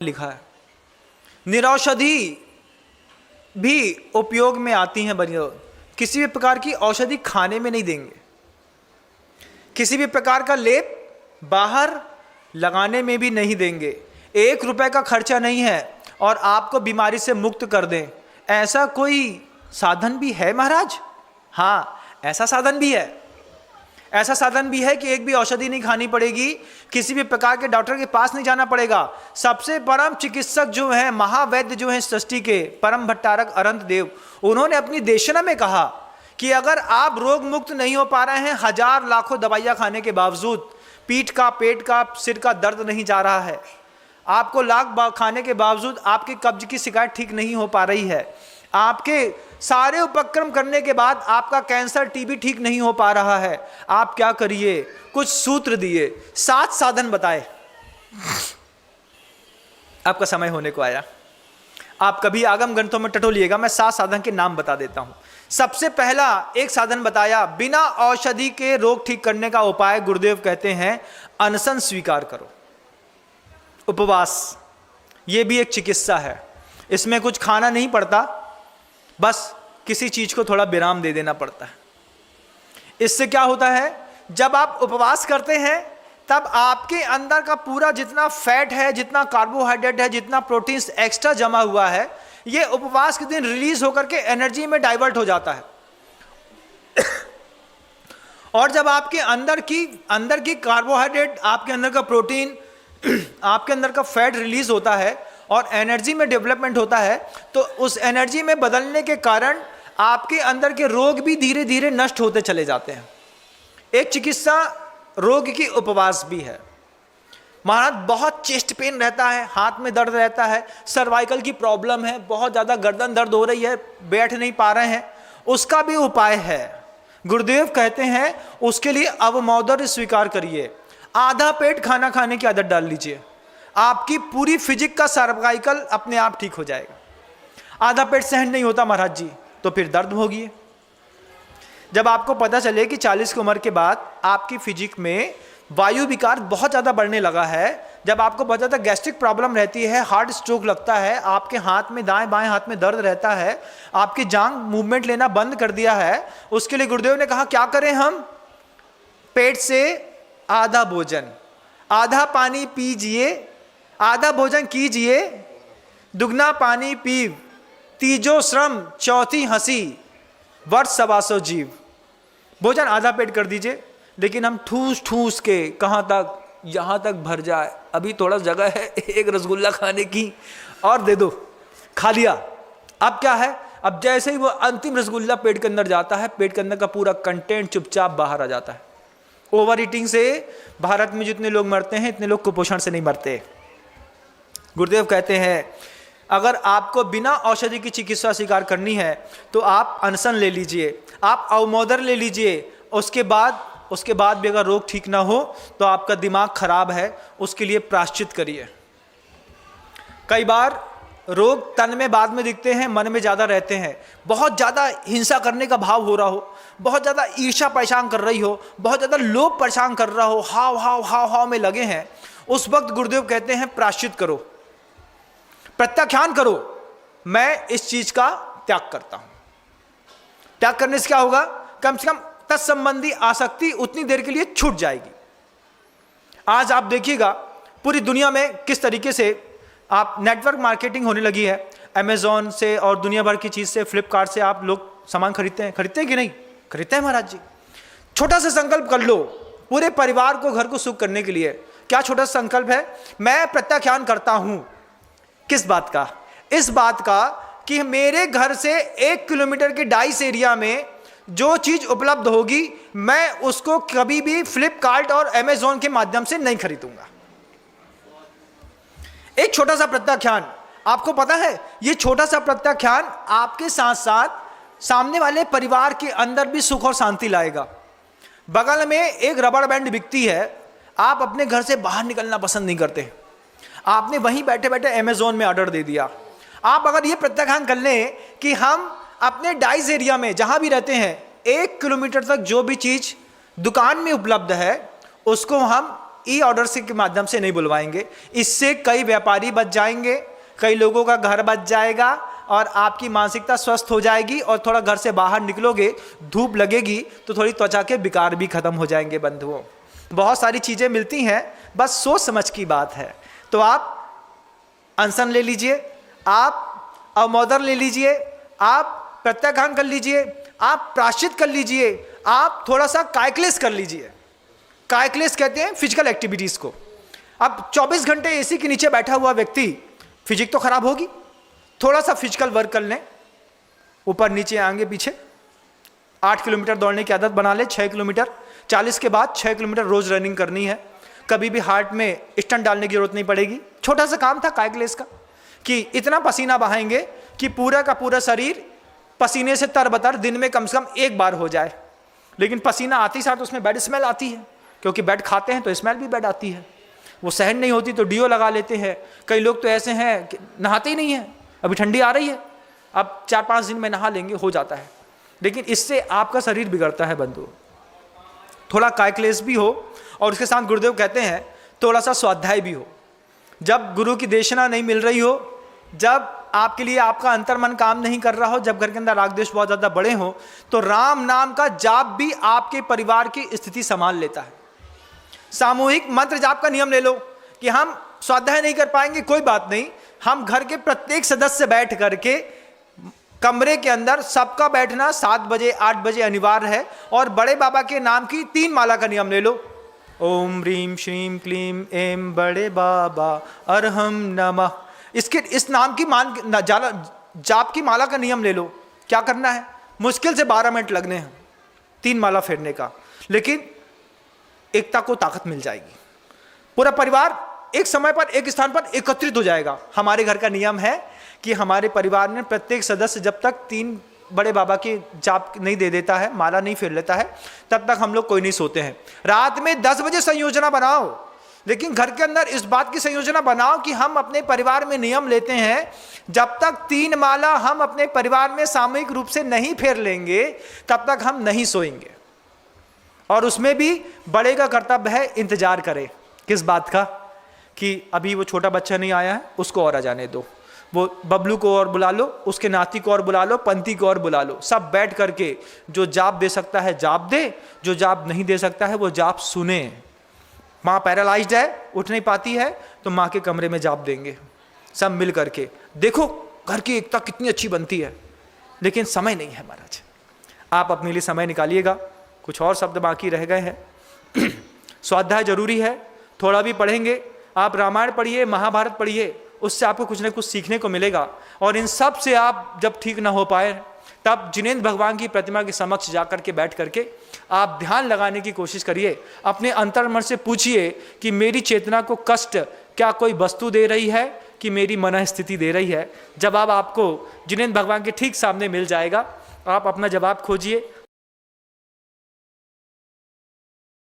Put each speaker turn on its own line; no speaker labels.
लिखा है। निरौषधि भी उपयोग में आती हैं बनियों। किसी भी प्रकार की औषधि खाने में नहीं देंगे, किसी भी प्रकार का लेप बाहर लगाने में भी नहीं देंगे। 1 रुपए का खर्चा नहीं है और आपको बीमारी से मुक्त कर दें, ऐसा कोई साधन भी है महाराज? हाँ, ऐसा साधन भी है। ऐसा साधन भी है कि एक भी औषधि नहीं खानी पड़ेगी, किसी भी प्रकार के डॉक्टर के पास नहीं जाना पड़ेगा। सबसे परम चिकित्सक जो हैं, महावैद्य जो हैं सृष्टि के, परम भट्टारक अनंत देव, उन्होंने अपनी देशना में कहा कि अगर आप रोग मुक्त नहीं हो पा रहे हैं, 1000 लाखों दवाइयां खाने के बावजूद, पीठ का, पेट का, सिर का दर्द नहीं जा रहा है, आपको लाख खाने के बावजूद आपके कब्ज की शिकायत ठीक नहीं हो पा रही है, आपके सारे उपक्रम करने के बाद आपका कैंसर, टीबी ठीक नहीं हो पा रहा है, आप क्या करिए? कुछ सूत्र दिए, 7 साधन बताए। आपका समय होने को आया, आप कभी आगम ग्रंथों में टटोलिएगा, मैं 7 साधन के नाम बता देता हूं। सबसे पहला एक साधन बताया, बिना औषधि के रोग ठीक करने का उपाय गुरुदेव कहते हैं अनशन स्वीकार करो, उपवास। यह भी एक चिकित्सा है, इसमें कुछ खाना नहीं पड़ता, बस किसी चीज को थोड़ा विराम दे देना पड़ता है। इससे क्या होता है, जब आप उपवास करते हैं तब आपके अंदर का पूरा जितना फैट है, जितना कार्बोहाइड्रेट है, जितना प्रोटीन एक्स्ट्रा जमा हुआ है, ये उपवास के दिन रिलीज होकर के एनर्जी में डाइवर्ट हो जाता है। और जब आपके अंदर की कार्बोहाइड्रेट, आपके अंदर का प्रोटीन, आपके अंदर का फैट रिलीज होता है और एनर्जी में डेवलपमेंट होता है, तो उस एनर्जी में बदलने के कारण आपके अंदर के रोग भी धीरे धीरे नष्ट होते चले जाते हैं। एक चिकित्सा रोग की उपवास भी है। महाराज बहुत चेस्ट पेन रहता है, हाथ में दर्द रहता है, सर्वाइकल की प्रॉब्लम है, बहुत ज़्यादा गर्दन दर्द हो रही है, बैठ नहीं पा रहे हैं, उसका भी उपाय है। गुरुदेव कहते हैं उसके लिए अवमौदर्य स्वीकार करिए, आधा पेट खाना खाने की आदत डाल लीजिए, आपकी पूरी फिजिक का सर्वाइकल अपने आप ठीक हो जाएगा। आधा पेट सहन नहीं होता महाराज जी, तो फिर दर्द होगी। जब आपको पता चले कि 40 की उम्र के बाद आपकी फिजिक में वायु विकार बहुत ज़्यादा बढ़ने लगा है, जब आपको बहुत ज़्यादा गैस्ट्रिक प्रॉब्लम रहती है, हार्ट स्ट्रोक लगता है, आपके हाथ में, दाएं बाएं हाथ में दर्द रहता है, आपकी जांघ मूवमेंट लेना बंद कर दिया है, उसके लिए गुरुदेव ने कहा क्या करें हम? पेट से आधा भोजन, आधा पानी पीजिए, आधा भोजन कीजिए, दुगना पानी पीव, तीजो श्रम चौथी हंसी, वर्ष 125 जीव। भोजन आधा पेट कर दीजिए, लेकिन हम ठूस ठूस के कहाँ तक, यहाँ तक भर जाए, अभी थोड़ा जगह है एक रसगुल्ला खाने की और दे दो, खा लिया। अब क्या है, अब जैसे ही वो अंतिम रसगुल्ला पेट के अंदर जाता है, पेट के अंदर का पूरा कंटेंट चुपचाप बाहर आ जाता है। ओवर ईटिंग से भारत में जितने लोग मरते हैं, इतने लोग कुपोषण से नहीं मरते। गुरुदेव कहते हैं अगर आपको बिना औषधि की चिकित्सा स्वीकार करनी है तो आप अनशन ले लीजिए, आप अवमौदर ले लीजिए, उसके बाद भी अगर रोग ठीक ना हो तो आपका दिमाग खराब है, उसके लिए प्रायश्चित करिए। कई बार रोग तन में बाद में दिखते हैं, मन में ज़्यादा रहते हैं। बहुत ज़्यादा हिंसा करने का भाव हो रहा हो, बहुत ज़्यादा ईर्ष्या परेशान कर रही हो, बहुत ज़्यादा लोभ परेशान कर रहा हो, हाव हाव हाव हाव में लगे हैं, उस वक्त गुरुदेव कहते हैं प्रायश्चित करो, प्रत्याख्यान करो, मैं इस चीज का त्याग करता हूं। त्याग करने से क्या होगा, कम से कम तत्संबंधी आसक्ति उतनी देर के लिए छूट जाएगी। आज आप देखिएगा पूरी दुनिया में किस तरीके से आप नेटवर्क मार्केटिंग होने लगी है। अमेजॉन से और दुनिया भर की चीज से, फ्लिपकार्ट से आप लोग सामान खरीदते हैं कि नहीं? खरीदते हैं महाराज जी। छोटा सा संकल्प कर लो पूरे परिवार को, घर को सुख करने के लिए। क्या छोटा सा संकल्प है? मैं प्रत्याख्यान करता हूं। किस बात का? इस बात का कि मेरे घर से 1 किलोमीटर के डाइस एरिया में जो चीज उपलब्ध होगी, मैं उसको कभी भी फ्लिपकार्ट और अमेजॉन के माध्यम से नहीं खरीदूंगा। एक छोटा सा प्रत्याख्यान, आपको पता है ये छोटा सा प्रत्याख्यान आपके साथ साथ सामने वाले परिवार के अंदर भी सुख और शांति लाएगा। बगल में एक रबड़ बैंड बिकती है, आप अपने घर से बाहर निकलना पसंद नहीं करते, आपने वहीं बैठे बैठे अमेजोन में ऑर्डर दे दिया। आप अगर ये प्रत्याख्यान कर लें कि हम अपने डाइस एरिया में जहां भी रहते हैं 1 किलोमीटर तक जो भी चीज दुकान में उपलब्ध है उसको हम ई ऑर्डर से के माध्यम से नहीं बुलवाएंगे। इससे कई व्यापारी बच जाएंगे, कई लोगों का घर बच जाएगा और आपकी मानसिकता स्वस्थ हो जाएगी। और थोड़ा घर से बाहर निकलोगे, धूप लगेगी तो थोड़ी त्वचा के विकार भी खत्म हो जाएंगे। बंधुओं, बहुत सारी चीज़ें मिलती हैं, बस सोच समझ की बात है। तो आप अनशन ले लीजिए, आप अवमोदर ले लीजिए, आप प्रत्याख्यान कर लीजिए, आप प्रायश्चित कर लीजिए, आप थोड़ा सा कायक्लेश कर लीजिए। कायक्लेश कहते हैं फिजिकल एक्टिविटीज़ को। अब 24 घंटे एसी के नीचे बैठा हुआ व्यक्ति, फिजिक तो खराब होगी, थोड़ा सा फिजिकल वर्क कर लें, ऊपर नीचे आगे पीछे। 8 किलोमीटर दौड़ने की आदत बना ले, 6 किलोमीटर, 40 के बाद 6 किलोमीटर रोज रनिंग करनी है। कभी भी हार्ट में स्टंट डालने की जरूरत नहीं पड़ेगी। छोटा सा काम था कायक्लेश का कि इतना पसीना बहाएंगे कि पूरा का पूरा शरीर पसीने से तरबतर दिन में कम से कम एक बार हो जाए। लेकिन पसीना आते ही साथ उसमें बैड स्मेल आती है, क्योंकि बैड खाते हैं तो स्मेल भी बैड आती है। वो सहन नहीं होती तो डीओ लगा लेते हैं। कई लोग तो ऐसे हैं कि नहाते ही नहीं हैं, अभी ठंडी आ रही है, अब 4-5 दिन में नहा लेंगे, हो जाता है। लेकिन इससे आपका शरीर बिगड़ता है बंधु। थोड़ा कायक्लेश भी हो और उसके साथ गुरुदेव कहते हैं थोड़ा सा स्वाध्याय भी हो। जब गुरु की देशना नहीं मिल रही हो, जब आपके लिए आपका अंतर्मन काम नहीं कर रहा हो, जब घर के अंदर राग द्वेष बहुत ज़्यादा बड़े हो, तो राम नाम का जाप भी आपके परिवार की स्थिति संभाल लेता है। सामूहिक मंत्र जाप का नियम ले लो कि हम स्वाध्याय नहीं कर पाएंगे, कोई बात नहीं, हम घर के प्रत्येक सदस्य बैठ करके कमरे के अंदर सबका बैठना 7 बजे 8 बजे अनिवार्य है। और बड़े बाबा के नाम की 3 माला का नियम ले लो। ओम ह्रीम श्रीम क्लीम एम बड़े बाबा अरहम नमः। इस नाम की जाप की माला का नियम ले लो। क्या करना है? मुश्किल से 12 मिनट लगने हैं 3 माला फेरने का, लेकिन एकता को ताकत मिल जाएगी। पूरा परिवार एक समय पर एक स्थान पर एकत्रित हो जाएगा। हमारे घर का नियम है कि हमारे परिवार में प्रत्येक सदस्य जब तक 3 बड़े बाबा की जाप नहीं दे देता है, माला नहीं फेर लेता है, तब तक हम लोग कोई नहीं सोते हैं। रात में 10 बजे संयोजना बनाओ, लेकिन घर के अंदर इस बात की संयोजना बनाओ कि हम अपने परिवार में नियम लेते हैं, जब तक 3 माला हम अपने परिवार में सामूहिक रूप से नहीं फेर लेंगे तब तक हम नहीं सोएंगे। और उसमें भी बड़े का कर्तव्य है इंतजार करे। किस बात का? कि अभी वो छोटा बच्चा नहीं आया है, उसको और आ जाने दो, वो बबलू को और बुला लो, उसके नाती को और बुला लो, पंती को और बुला लो। सब बैठ करके जो जाप दे सकता है जाप दे, जो जाप नहीं दे सकता है वो जाप सुने। माँ पैरालाइज्ड है, उठ नहीं पाती है, तो माँ के कमरे में जाप देंगे सब मिल करके। देखो घर की एकता कितनी अच्छी बनती है। लेकिन समय नहीं है महाराज, आप अपने लिए समय निकालिएगा। कुछ और शब्द बाकी रह गए हैं। स्वाध्याय जरूरी है, थोड़ा भी पढ़ेंगे। आप रामायण पढ़िए, महाभारत पढ़िए, उससे आपको कुछ ना कुछ सीखने को मिलेगा। और इन सब से आप जब ठीक ना हो पाए तब जिनेंद्र भगवान की प्रतिमा के समक्ष जाकर के बैठ करके आप ध्यान लगाने की कोशिश करिए। अपने अंतर्मन से पूछिए कि मेरी चेतना को कष्ट क्या कोई वस्तु दे रही है कि मेरी मन स्थिति दे रही है। जवाब आपको जिनेंद्र भगवान के ठीक सामने मिल जाएगा। आप अपना जवाब खोजिए